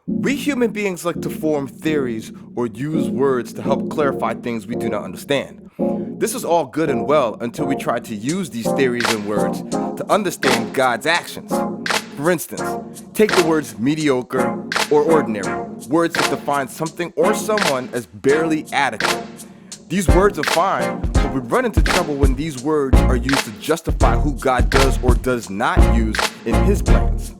We human beings like to form theories or use words to help clarify things we do not understand. This is all good and well until we try to use these theories and words to understand God's actions. For instance, take the words mediocre or ordinary, words that define something or someone as barely adequate. These words are fine, but we run into trouble when these words are used to justify who God does or does not use in His plans.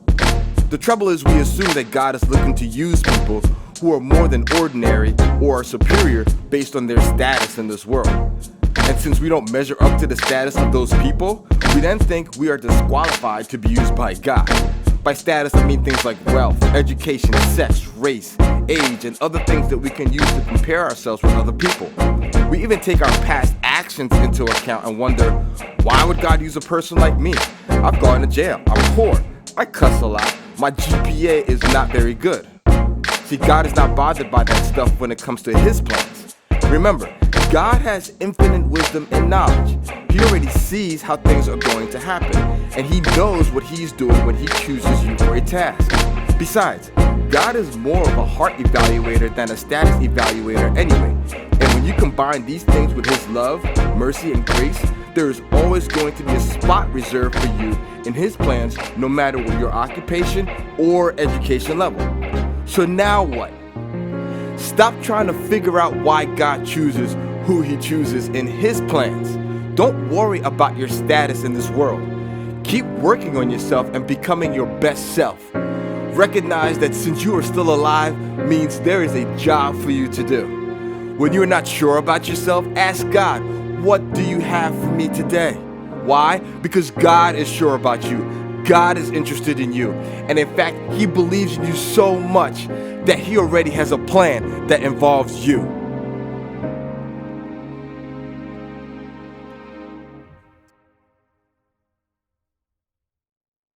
The trouble is we assume that God is looking to use people who are more than ordinary or are superior based on their status in this world. And since we don't measure up to the status of those people, we then think we are disqualified to be used by God. By status, I mean things like wealth, education, sex, race, age, and other things that we can use to compare ourselves with other people. We even take our past actions into account and wonder, why would God use a person like me? I've gone to jail, I'm poor, I cuss a lot, my GPA is not very good. See, God is not bothered by that stuff when it comes to His plans. Remember, God has infinite wisdom and knowledge. He already sees how things are going to happen, and He knows what He's doing when He chooses you for a task. Besides, God is more of a heart evaluator than a status evaluator anyway. And when you combine these things with His love, mercy, and grace, there is always going to be a spot reserved for you in His plans, no matter what your occupation or education level. So now what? Stop trying to figure out why God chooses who He chooses in His plans. Don't worry about your status in this world. Keep working on yourself and becoming your best self. Recognize that since you are still alive means there is a job for you to do. When you are not sure about yourself, ask God, what do you have for me today? Why? Because God is sure about you. God is interested in you. And in fact, He believes in you so much that He already has a plan that involves you.